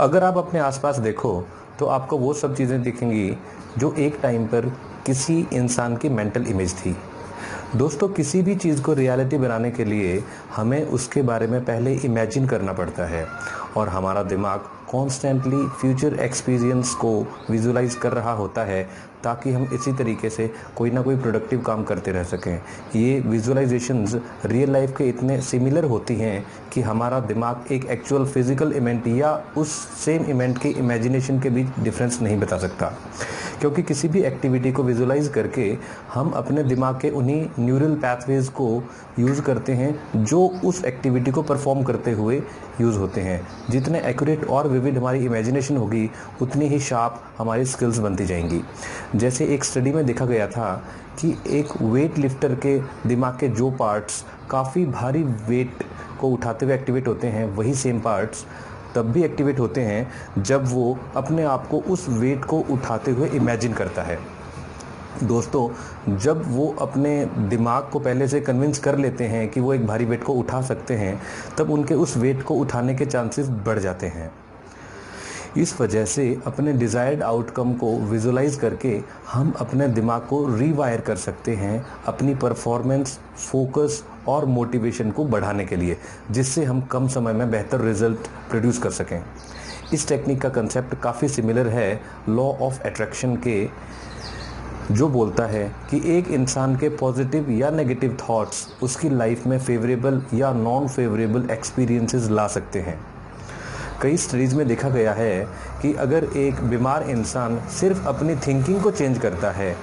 अगर आप अपने आसपास देखो तो आपको वो सब चीज़ें दिखेंगी जो एक टाइम पर किसी इंसान की मेंटल इमेज थी। दोस्तों, किसी भी चीज़ को रियलिटी बनाने के लिए हमें उसके बारे में पहले इमेजिन करना पड़ता है और हमारा दिमाग कॉन्स्टेंटली फ्यूचर एक्सपीरियंस को विजुलाइज कर रहा होता है ताकि हम इसी तरीके से कोई ना कोई प्रोडक्टिव काम करते रह सकें। ये विजुलाइजेशंस रियल लाइफ के इतने सिमिलर होती हैं कि हमारा दिमाग एक एक्चुअल फिजिकल इवेंट या उस सेम इवेंट के इमेजिनेशन के बीच डिफरेंस नहीं बता सकता, क्योंकि किसी भी एक्टिविटी को विजुलाइज करके हम अपने दिमाग के उन्हीं न्यूरल पैथवेज को यूज़ करते हैं जो उस एक्टिविटी को परफॉर्म करते हुए यूज़ होते हैं। जितने एक्यूरेट और विविड हमारी इमेजिनेशन होगी उतनी ही शार्प हमारी स्किल्स बनती जाएंगी। जैसे एक स्टडी में देखा गया था कि एक वेट लिफ्टर के दिमाग के जो पार्ट्स काफ़ी भारी वेट को उठाते हुए एक्टिवेट होते हैं, वही सेम पार्ट्स तब भी एक्टिवेट होते हैं जब वो अपने आप को उस वेट को उठाते हुए इमेजिन करता है। दोस्तों, जब वो अपने दिमाग को पहले से कन्विंस कर लेते हैं कि वो एक भारी वेट को उठा सकते हैं, तब उनके उस वेट को उठाने के चांसेस बढ़ जाते हैं। इस वजह से अपने डिज़ायर्ड आउटकम को विजुलाइज करके हम अपने दिमाग को रीवायर कर सकते हैं अपनी परफॉर्मेंस, फोकस और मोटिवेशन को बढ़ाने के लिए, जिससे हम कम समय में बेहतर रिजल्ट प्रोड्यूस कर सकें। इस टेक्निक का कंसेप्ट काफ़ी सिमिलर है लॉ ऑफ अट्रैक्शन के, जो बोलता है कि एक इंसान के पॉजिटिव या नेगेटिव थॉट्स उसकी लाइफ में फेवरेबल या नॉन फेवरेबल एक्सपीरियंसेस ला सकते हैं। कई स्टडीज़ में देखा गया है कि अगर एक बीमार इंसान सिर्फ अपनी थिंकिंग को चेंज करता है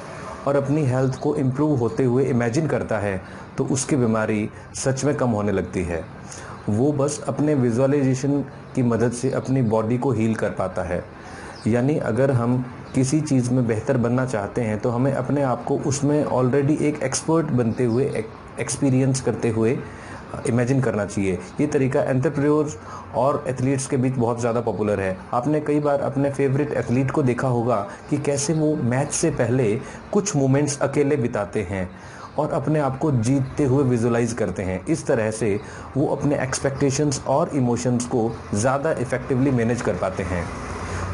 और अपनी हेल्थ को इम्प्रूव होते हुए इमेजिन करता है तो उसकी बीमारी सच में कम होने लगती है। वो बस अपने विजुअलाइजेशन की मदद से अपनी बॉडी को हील कर पाता है। यानी अगर हम किसी चीज़ में बेहतर बनना चाहते हैं तो हमें अपने आप को उसमें ऑलरेडी एक एक्सपर्ट बनते हुए, एक्सपीरियंस करते हुए इमेजिन करना चाहिए। ये तरीका एंटरप्रेन्योर्स और एथलीट्स के बीच बहुत ज़्यादा पॉपुलर है। आपने कई बार अपने फेवरेट एथलीट को देखा होगा कि कैसे वो मैच से पहले कुछ मोमेंट्स अकेले बिताते हैं और अपने आप को जीतते हुए विजुलाइज करते हैं। इस तरह से वो अपने एक्सपेक्टेशंस और इमोशंस को ज़्यादा इफ़ेक्टिवली मैनेज कर पाते हैं।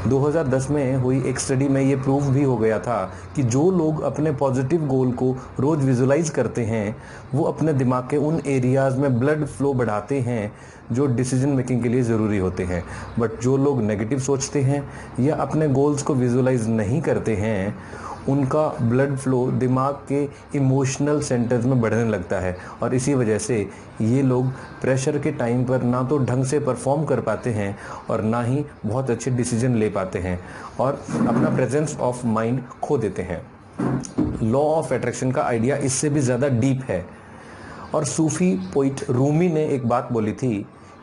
2010 में हुई एक स्टडी में ये प्रूव भी हो गया था कि जो लोग अपने पॉजिटिव गोल को रोज़ विजुलाइज करते हैं वो अपने दिमाग के उन एरियाज़ में ब्लड फ्लो बढ़ाते हैं जो डिसीजन मेकिंग के लिए ज़रूरी होते हैं। बट जो लोग नेगेटिव सोचते हैं या अपने गोल्स को विजुलाइज नहीं करते हैं, उनका ब्लड फ्लो दिमाग के इमोशनल सेंटर्स में बढ़ने लगता है और इसी वजह से ये लोग प्रेशर के टाइम पर ना तो ढंग से परफॉर्म कर पाते हैं और ना ही बहुत अच्छे डिसीजन ले पाते हैं और अपना प्रेजेंस ऑफ माइंड खो देते हैं। लॉ ऑफ अट्रैक्शन का आइडिया इससे भी ज़्यादा डीप है और सूफी पोइट रूमी ने एक बात बोली थी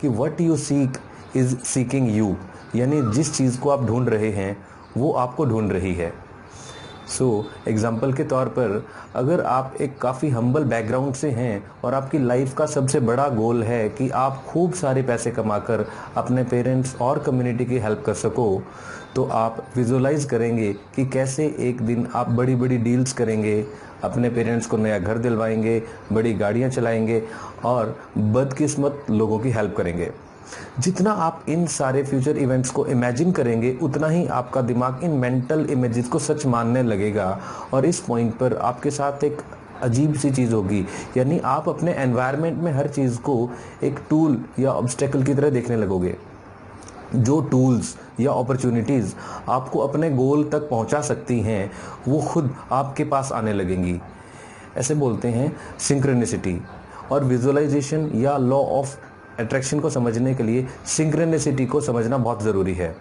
कि what you seek is seeking you, यानी जिस चीज़ को आप ढूंढ रहे हैं वो आपको ढूंढ रही है। एग्जाम्पल के तौर पर अगर आप एक काफ़ी हम्बल बैकग्राउंड से हैं और आपकी लाइफ का सबसे बड़ा गोल है कि आप खूब सारे पैसे कमाकर अपने पेरेंट्स और कम्युनिटी की हेल्प कर सको, तो आप विजुलाइज करेंगे कि कैसे एक दिन आप बड़ी बड़ी डील्स करेंगे, अपने पेरेंट्स को नया घर दिलवाएंगे, बड़ी गाड़ियाँ चलाएंगे और बदकिस्मत लोगों की हेल्प करेंगे। जितना आप इन सारे फ्यूचर इवेंट्स को इमेजिन करेंगे उतना ही आपका दिमाग इन मेंटल इमेजेस को सच मानने लगेगा और इस पॉइंट पर आपके साथ एक अजीब सी चीज़ होगी, यानी आप अपने एनवायरनमेंट में हर चीज़ को एक टूल या ऑब्स्टेकल की तरह देखने लगोगे। जो टूल्स या अपॉर्चुनिटीज़ आपको अपने गोल तक पहुंचा सकती हैं वो खुद आपके पास आने लगेंगी। ऐसे बोलते हैं सिंक्रोनिसिटी। और विजुअलाइजेशन या लॉ ऑफ अट्रैक्शन को समझने के लिए सिंक्रोनिसिटी को समझना बहुत ज़रूरी है,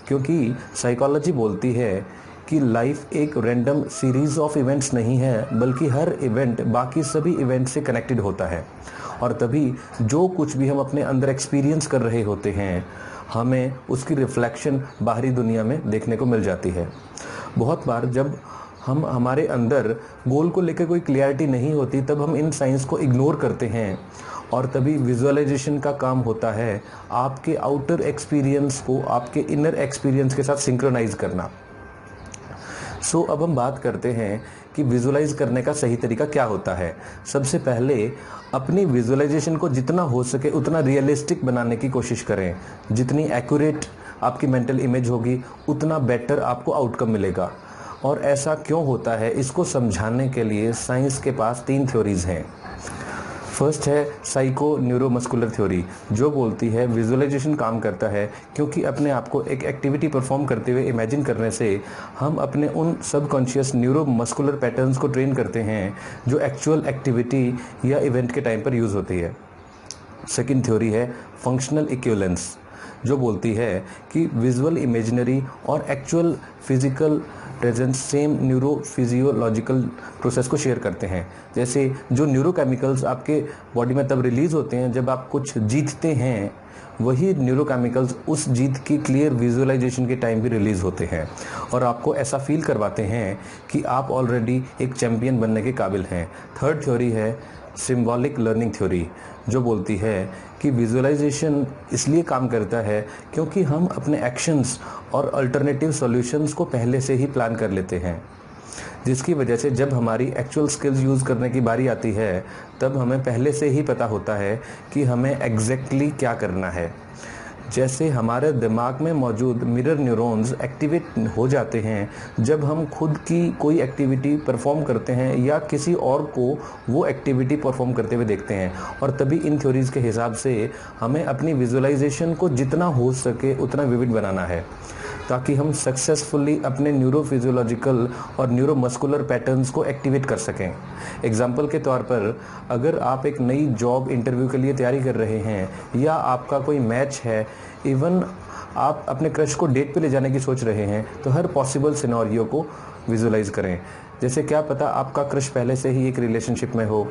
क्योंकि साइकोलॉजी बोलती है कि लाइफ एक रैंडम सीरीज़ ऑफ इवेंट्स नहीं है, बल्कि हर इवेंट बाकी सभी इवेंट से कनेक्टेड होता है और तभी जो कुछ भी हम अपने अंदर एक्सपीरियंस कर रहे होते हैं हमें उसकी रिफ्लेक्शन बाहरी दुनिया में देखने को मिल जाती है। बहुत बार जब हम हमारे अंदर गोल को लेकर कोई क्लियरिटी नहीं होती तब हम इन साइंस को इग्नोर करते हैं और तभी विजुअलाइजेशन का काम होता है आपके आउटर एक्सपीरियंस को आपके इनर एक्सपीरियंस के साथ सिंक्रोनाइज करना। अब हम बात करते हैं कि विजुअलाइज करने का सही तरीका क्या होता है। सबसे पहले अपनी विजुअलाइजेशन को जितना हो सके उतना रियलिस्टिक बनाने की कोशिश करें। जितनी एक्यूरेट आपकी मेंटल इमेज होगी उतना बेटर आपको आउटकम मिलेगा। और ऐसा क्यों होता है, इसको समझाने के लिए साइंस के पास 3 थ्योरीज हैं। फर्स्ट है साइको न्यूरोमस्कुलर थ्योरी, जो बोलती है विजुअलाइजेशन काम करता है क्योंकि अपने आप को एक एक्टिविटी परफॉर्म करते हुए इमेजिन करने से हम अपने उन सबकॉन्शियस न्यूरोमस्कुलर पैटर्न्स को ट्रेन करते हैं जो एक्चुअल एक्टिविटी या इवेंट के टाइम पर यूज़ होती है। सेकेंड थ्योरी है फंक्शनल इक्विवेलेंस, जो बोलती है कि विजुअल इमेजिनरी और actual physical presence same neurophysiological process को शेयर करते हैं। जैसे जो न्यूरोकेमिकल्स आपके बॉडी में तब रिलीज होते हैं जब आप कुछ जीतते हैं, वही न्यूरोकेमिकल्स उस जीत की क्लियर विजुअलाइजेशन के टाइम भी रिलीज होते हैं और आपको ऐसा फील करवाते हैं कि आप ऑलरेडी एक चैंपियन बनने के काबिल हैं। थर्ड थ्योरी है सिंबॉलिक लर्निंग थ्योरी, जो बोलती है कि विजुअलाइजेशन इसलिए काम करता है क्योंकि हम अपने एक्शंस और अल्टरनेटिव सॉल्यूशंस को पहले से ही प्लान कर लेते हैं, जिसकी वजह से जब हमारी एक्चुअल स्किल्स यूज़ करने की बारी आती है तब हमें पहले से ही पता होता है कि हमें एग्जैक्टली क्या करना है। जैसे हमारे दिमाग में मौजूद मिरर न्यूरॉन्स एक्टिवेट हो जाते हैं जब हम खुद की कोई एक्टिविटी परफॉर्म करते हैं या किसी और को वो एक्टिविटी परफॉर्म करते हुए देखते हैं, और तभी इन थ्योरीज़ के हिसाब से हमें अपनी विजुअलाइजेशन को जितना हो सके उतना विविड बनाना है ताकि हम सक्सेसफुली अपने न्यूरोफिजियोलॉजिकल और न्यूरोमस्कुलर पैटर्न्स को एक्टिवेट कर सकें। एग्जाम्पल के तौर पर अगर आप एक नई जॉब इंटरव्यू के लिए तैयारी कर रहे हैं या आपका कोई मैच है, इवन आप अपने क्रश को डेट पे ले जाने की सोच रहे हैं, तो हर पॉसिबल सिनेरियो को विजुअलाइज करें। जैसे क्या पता आपका क्रश पहले से ही एक रिलेशनशिप में हो,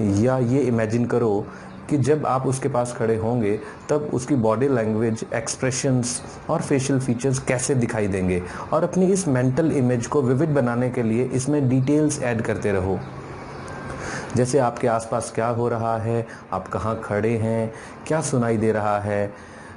या ये इमेजिन करो कि जब आप उसके पास खड़े होंगे तब उसकी बॉडी लैंग्वेज, एक्सप्रेशंस और फेशियल फीचर्स कैसे दिखाई देंगे, और अपनी इस मेंटल इमेज को विविड बनाने के लिए इसमें डिटेल्स ऐड करते रहो। जैसे आपके आसपास क्या हो रहा है, आप कहाँ खड़े हैं, क्या सुनाई दे रहा है,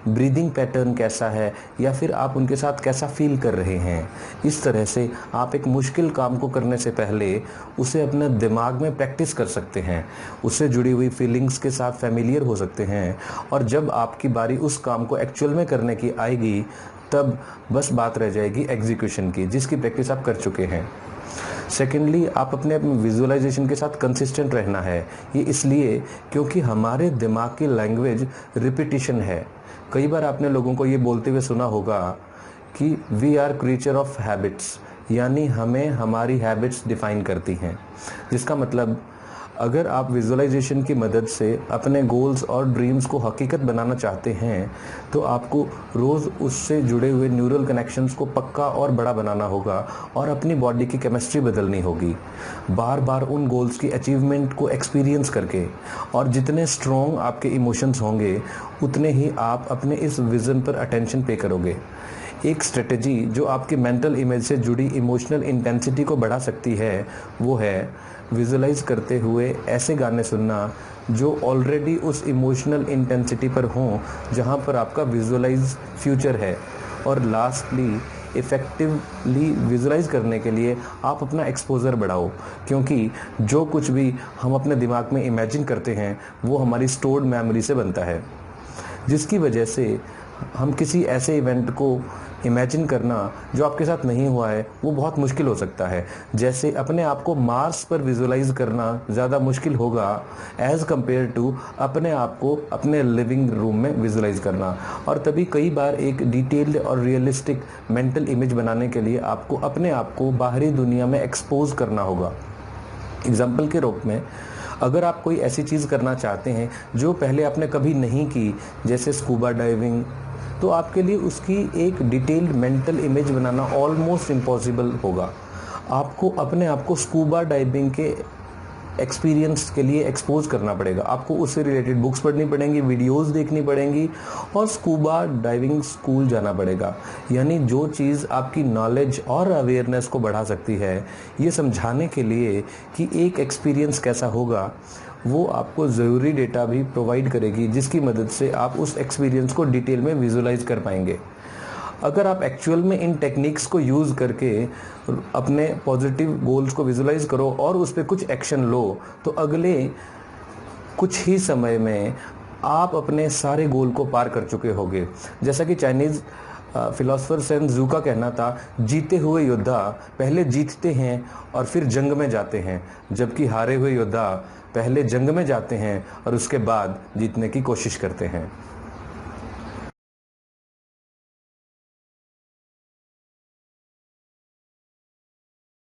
ब्रीदिंग पैटर्न कैसा है, या फिर आप उनके साथ कैसा फील कर रहे हैं। इस तरह से आप एक मुश्किल काम को करने से पहले उसे अपने दिमाग में प्रैक्टिस कर सकते हैं, उससे जुड़ी हुई फीलिंग्स के साथ फैमिलियर हो सकते हैं, और जब आपकी बारी उस काम को एक्चुअल में करने की आएगी तब बस बात रह जाएगी एग्जीक्यूशन की, जिसकी प्रैक्टिस आप कर चुके हैं। सेकेंडली, आप अपने विजुअलाइजेशन के साथ कंसिस्टेंट रहना है। ये इसलिए क्योंकि हमारे दिमाग की लैंग्वेज रिपीटिशन है। कई बार आपने लोगों को ये बोलते हुए सुना होगा कि we are creature of habits, यानी हमें हमारी हैबिट्स डिफाइन करती हैं। जिसका मतलब अगर आप विजुअलाइजेशन की मदद से अपने गोल्स और ड्रीम्स को हकीकत बनाना चाहते हैं तो आपको रोज़ उससे जुड़े हुए न्यूरल कनेक्शंस को पक्का और बड़ा बनाना होगा और अपनी बॉडी की केमिस्ट्री बदलनी होगी, बार बार उन गोल्स की अचीवमेंट को एक्सपीरियंस करके। और जितने स्ट्रॉन्ग आपके इमोशंस होंगे उतने ही आप अपने इस विज़न पर अटेंशन पे करोगे। एक स्ट्रेटजी जो आपकी मेंटल इमेज से जुड़ी इमोशनल इंटेंसिटी को बढ़ा सकती है वो है विजुअलाइज करते हुए ऐसे गाने सुनना जो ऑलरेडी उस इमोशनल इंटेंसिटी पर हों जहां पर आपका विजुअलाइज फ्यूचर है। और लास्टली, इफ़ेक्टिवली विजुअलाइज करने के लिए आप अपना एक्सपोजर बढ़ाओ, क्योंकि जो कुछ भी हम अपने दिमाग में इमेजिन करते हैं वो हमारी स्टोर्ड मेमोरी से बनता है, जिसकी वजह से हम किसी ऐसे इवेंट को इमेजिन करना जो आपके साथ नहीं हुआ है वो बहुत मुश्किल हो सकता है। जैसे अपने आप को मार्स पर विजुअलाइज करना ज़्यादा मुश्किल होगा एज़ कम्पेयर टू अपने आप को अपने लिविंग रूम में विजुअलाइज करना। और तभी कई बार एक डिटेल्ड और रियलिस्टिक मेंटल इमेज बनाने के लिए आपको अपने आप को बाहरी दुनिया में एक्सपोज करना होगा। एग्जाम्पल के रूप में, अगर आप कोई ऐसी चीज़ करना चाहते हैं जो पहले आपने कभी नहीं की, जैसे स्कूबा डाइविंग, तो आपके लिए उसकी एक डिटेल्ड मेंटल इमेज बनाना ऑलमोस्ट इम्पॉसिबल होगा। आपको अपने आप को स्कूबा डाइविंग के एक्सपीरियंस के लिए एक्सपोज करना पड़ेगा। आपको उससे रिलेटेड बुक्स पढ़नी पड़ेंगी, वीडियोस देखनी पड़ेंगी और स्कूबा डाइविंग स्कूल जाना पड़ेगा। यानी जो चीज़ आपकी नॉलेज और अवेयरनेस को बढ़ा सकती है, ये समझाने के लिए कि एक एक्सपीरियंस कैसा होगा, वो आपको ज़रूरी डेटा भी प्रोवाइड करेगी, जिसकी मदद से आप उस एक्सपीरियंस को डिटेल में विजुअलाइज कर पाएंगे। अगर आप एक्चुअल में इन टेक्निक्स को यूज़ करके अपने पॉजिटिव गोल्स को विजुअलाइज करो और उस पर कुछ एक्शन लो, तो अगले कुछ ही समय में आप अपने सारे गोल को पार कर चुके होंगे। जैसा कि चाइनीज़ फिलोसोफर सेन जू का कहना था, जीते हुए योद्धा पहले जीतते हैं और फिर जंग में जाते हैं, जबकि हारे हुए योद्धा पहले जंग में जाते हैं और उसके बाद जीतने की कोशिश करते हैं।